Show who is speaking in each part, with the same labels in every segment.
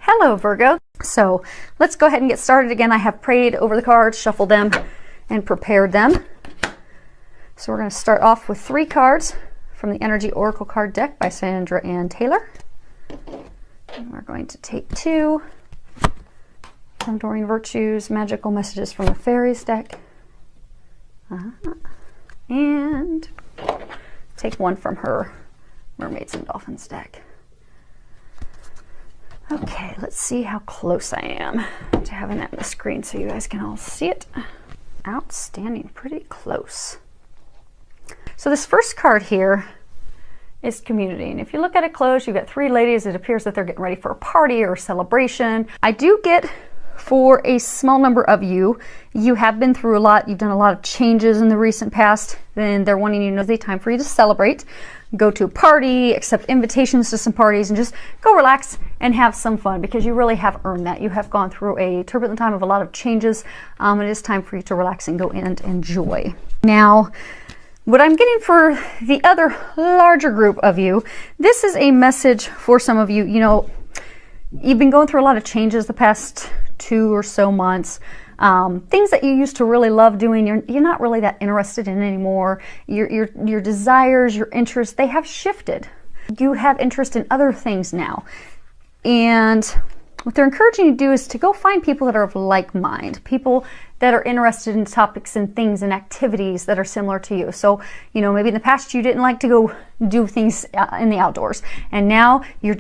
Speaker 1: Hello, Virgo. So let's go ahead and get started again. I have prayed over the cards, shuffled them, and prepared them. So we're going to start off with 3 cards from the Energy Oracle card deck by Sandra Ann Taylor. And we're going to take 2 from Doreen Virtue's Magical Messages from the Fairies deck. And take 1 from her Mermaids and Dolphins deck. Okay, let's see how close I am to having that on the screen so you guys can all see it. Outstanding, pretty close. So this first card here is community. And if you look at it close, you've got 3 ladies. It appears that they're getting ready for a party or a celebration. I do get, for a small number of you, you have been through a lot. You've done a lot of changes in the recent past. Then they're wanting you to know the time for you to celebrate. Go to a party, accept invitations to some parties, and just go relax and have some fun, because you really have earned that. You have gone through a turbulent time of a lot of changes. It is time for you to relax and go and enjoy. Now, what I'm getting for the other larger group of you, this is a message for some of you. You know, you've been going through a lot of changes the past 2 or so months. Things that you used to really love doing, you're not really that interested in anymore. Your desires, your interests, they have shifted. You have interest in other things now. And what they're encouraging you to do is to go find people that are of like mind, people that are interested in topics and things and activities that are similar to you. So, you know, maybe in the past you didn't like to go do things in the outdoors, and now you're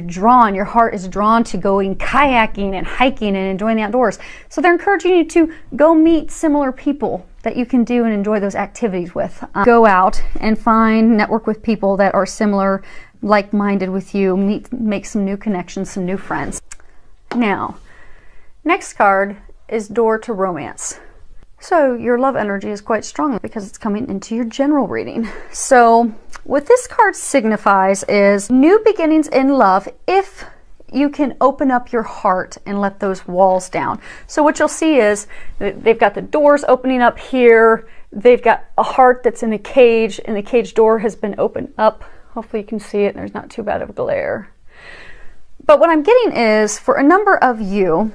Speaker 1: drawn, your heart is drawn to going kayaking and hiking and enjoying the outdoors. So they're encouraging you to go meet similar people that you can do and enjoy those activities with. Go out and network with people that are similar, like-minded with you, make some new connections, some new friends. Now, next card is Door to Romance. So your love energy is quite strong because it's coming into your general reading. So what this card signifies is new beginnings in love if you can open up your heart and let those walls down. So what you'll see is they've got the doors opening up here. They've got a heart that's in a cage, and the cage door has been opened up. Hopefully you can see it and there's not too bad of a glare. But what I'm getting is, for a number of you,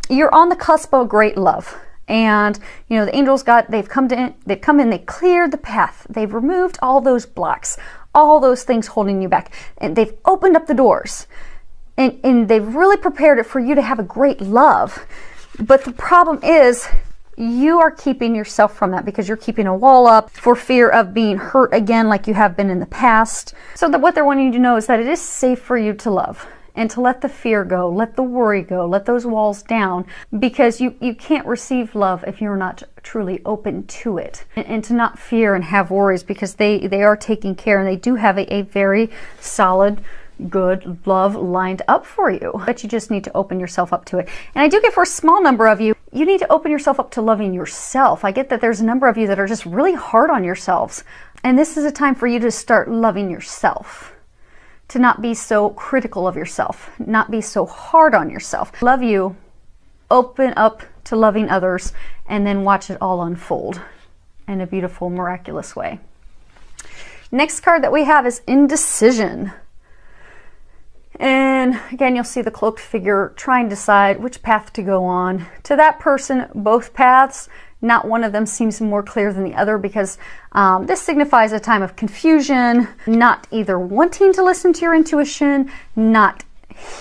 Speaker 1: you're on the cusp of great love. And, you know, the angels they've come in, they cleared the path. They've removed all those blocks, all those things holding you back. And they've opened up the doors. And they've really prepared it for you to have a great love. But the problem is, you are keeping yourself from that because you're keeping a wall up for fear of being hurt again like you have been in the past. So what they're wanting you to know is that it is safe for you to love and to let the fear go, let the worry go, let those walls down, because you can't receive love if you're not truly open to it. And to not fear and have worries, because they are taking care, and they do have a very solid, good love lined up for you. But you just need to open yourself up to it. And I do get, for a small number of you, you need to open yourself up to loving yourself. I get that there's a number of you that are just really hard on yourselves. And this is a time for you to start loving yourself. To not be so critical of yourself. Not be so hard on yourself. Love you. Open up to loving others. And then watch it all unfold in a beautiful, miraculous way. Next card that we have is Indecision. And again, you'll see the cloaked figure trying to decide which path to go on. To that person, both paths, not one of them seems more clear than the other, because this signifies a time of confusion, not either wanting to listen to your intuition, not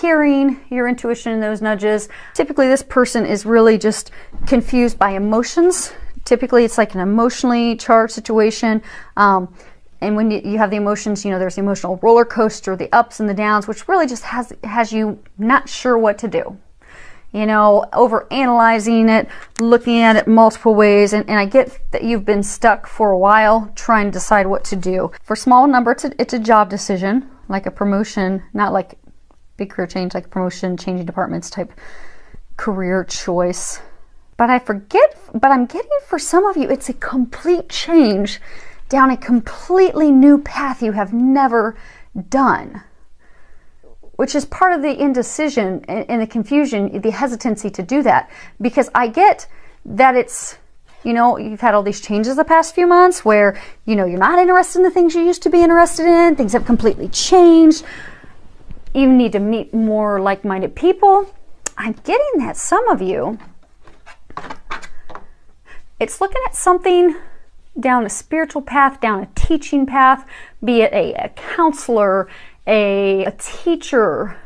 Speaker 1: hearing your intuition in those nudges. Typically, this person is really just confused by emotions. Typically, it's like an emotionally charged situation. And when you have the emotions, you know, there's the emotional roller coaster, the ups and the downs, which really just has you not sure what to do. You know, over analyzing it, looking at it multiple ways. And I get that you've been stuck for a while trying to decide what to do. For small number, it's a job decision, like a promotion, not like big career change, like a promotion, changing departments type career choice. But I'm getting, for some of you, it's a complete change down a completely new path you have never done, which is part of the indecision and the confusion, the hesitancy to do that. Because I get that it's, you know, you've had all these changes the past few months where, you know, you're not interested in the things you used to be interested in. Things have completely changed. even need to meet more like-minded people. I'm getting that some of you, it's looking at something down a spiritual path, down a teaching path, be it a counselor, a teacher,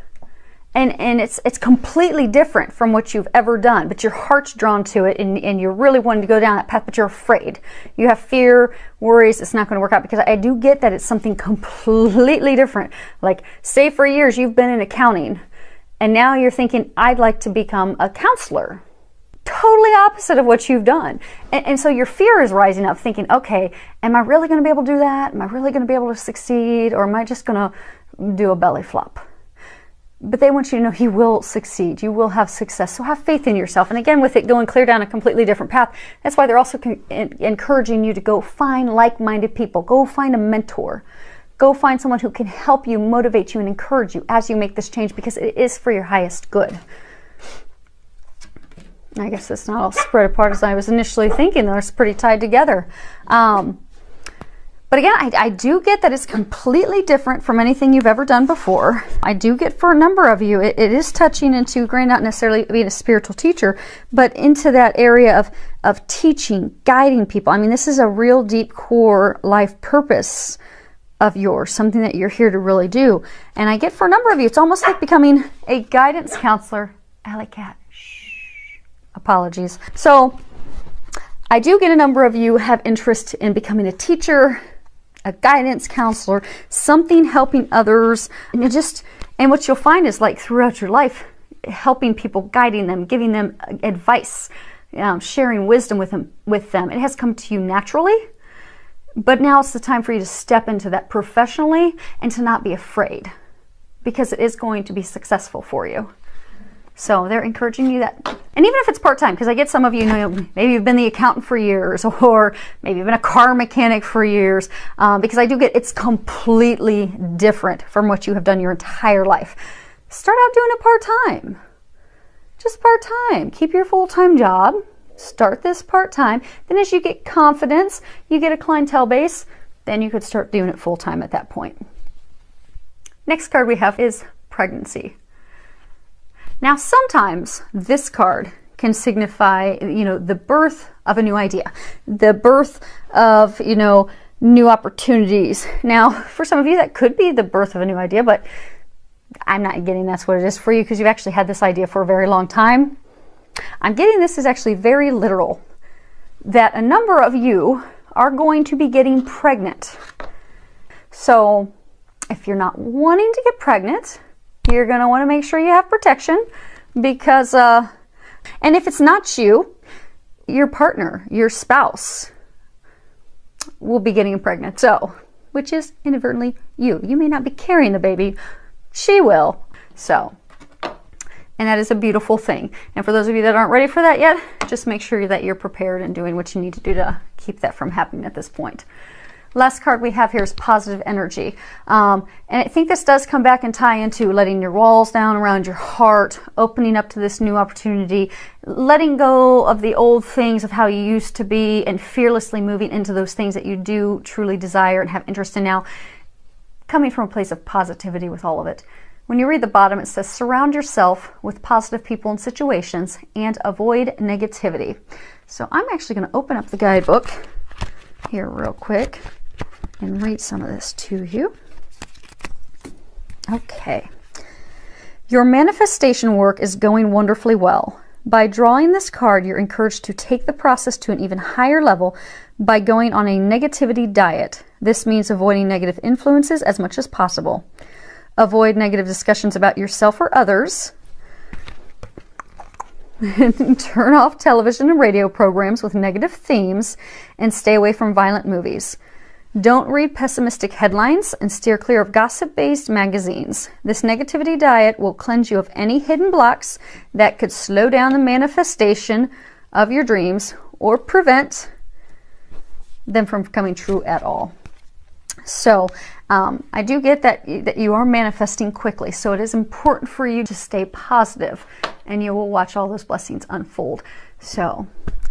Speaker 1: and it's completely different from what you've ever done, but your heart's drawn to it, and you're really wanting to go down that path, but you're afraid. You have fear, worries, it's not going to work out, because I do get that it's something completely different. Like, say for years you've been in accounting, and now you're thinking, I'd like to become a counselor. Totally opposite of what you've done. And so your fear is rising up, thinking, okay, am I really going to be able to do that? Am I really going to be able to succeed? Or am I just going to do a belly flop? But they want you to know you will succeed. You will have success. So have faith in yourself. And again, with it going clear down a completely different path, that's why they're also encouraging you to go find like-minded people. Go find a mentor. Go find someone who can help you, motivate you, and encourage you as you make this change, because it is for your highest good. I guess it's not all spread apart as I was initially thinking. They're pretty tied together. But again, I do get that it's completely different from anything you've ever done before. I do get, for a number of you, it is touching into, granted, not necessarily being a spiritual teacher, but into that area of teaching, guiding people. I mean, this is a real deep core life purpose of yours, something that you're here to really do. And I get, for a number of you, it's almost like becoming a guidance counselor. Alley cat. Apologies. So I do get a number of you have interest in becoming a teacher, a guidance counselor, something helping others. And what you'll find is, like, throughout your life, helping people, guiding them, giving them advice, sharing wisdom with them. It has come to you naturally, but now it's the time for you to step into that professionally and to not be afraid, because it is going to be successful for you. So they're encouraging you that. And even if it's part-time, because I get some of you, maybe you've been the accountant for years, or maybe you've been a car mechanic for years, because I do get it's completely different from what you have done your entire life. Start out doing it part-time. Just part-time. Keep your full-time job. Start this part-time. Then as you get confidence, you get a clientele base, then you could start doing it full-time at that point. Next card we have is pregnancy. Now, sometimes this card can signify, the birth of a new idea, the birth of, new opportunities. Now, for some of you, that could be the birth of a new idea, but I'm not getting that's what it is for you, because you've actually had this idea for a very long time. I'm getting this is actually very literal, that a number of you are going to be getting pregnant. So if you're not wanting to get pregnant, you're going to want to make sure you have protection, because, and if it's not you, your partner, your spouse will be getting pregnant. So, which is inadvertently you. You may not be carrying the baby. She will. So, and that is a beautiful thing. And for those of you that aren't ready for that yet, just make sure that you're prepared and doing what you need to do to keep that from happening at this point. Last card we have here is positive energy. And I think this does come back and tie into letting your walls down around your heart, opening up to this new opportunity, letting go of the old things of how you used to be, and fearlessly moving into those things that you do truly desire and have interest in now, coming from a place of positivity with all of it. When you read the bottom, it says, surround yourself with positive people and situations and avoid negativity. So I'm actually going to open up the guidebook here real quick and read some of this to you. Okay. Your manifestation work is going wonderfully well. By drawing this card, you're encouraged to take the process to an even higher level by going on a negativity diet. This means avoiding negative influences as much as possible. Avoid negative discussions about yourself or others. Turn off television and radio programs with negative themes, and stay away from violent movies. Don't read pessimistic headlines, and steer clear of gossip-based magazines. This negativity diet will cleanse you of any hidden blocks that could slow down the manifestation of your dreams or prevent them from coming true at all. So I do get that you are manifesting quickly, so it is important for you to stay positive, and you will watch all those blessings unfold. So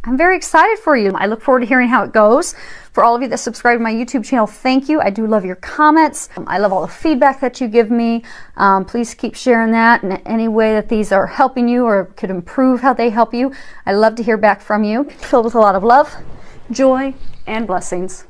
Speaker 1: I'm very excited for you. I look forward to hearing how it goes. For all of you that subscribe to my YouTube channel, thank you. I do love your comments. I love all the feedback that you give me. Please keep sharing that in any way that these are helping you or could improve how they help you. I love to hear back from you. Filled with a lot of love, joy, and blessings.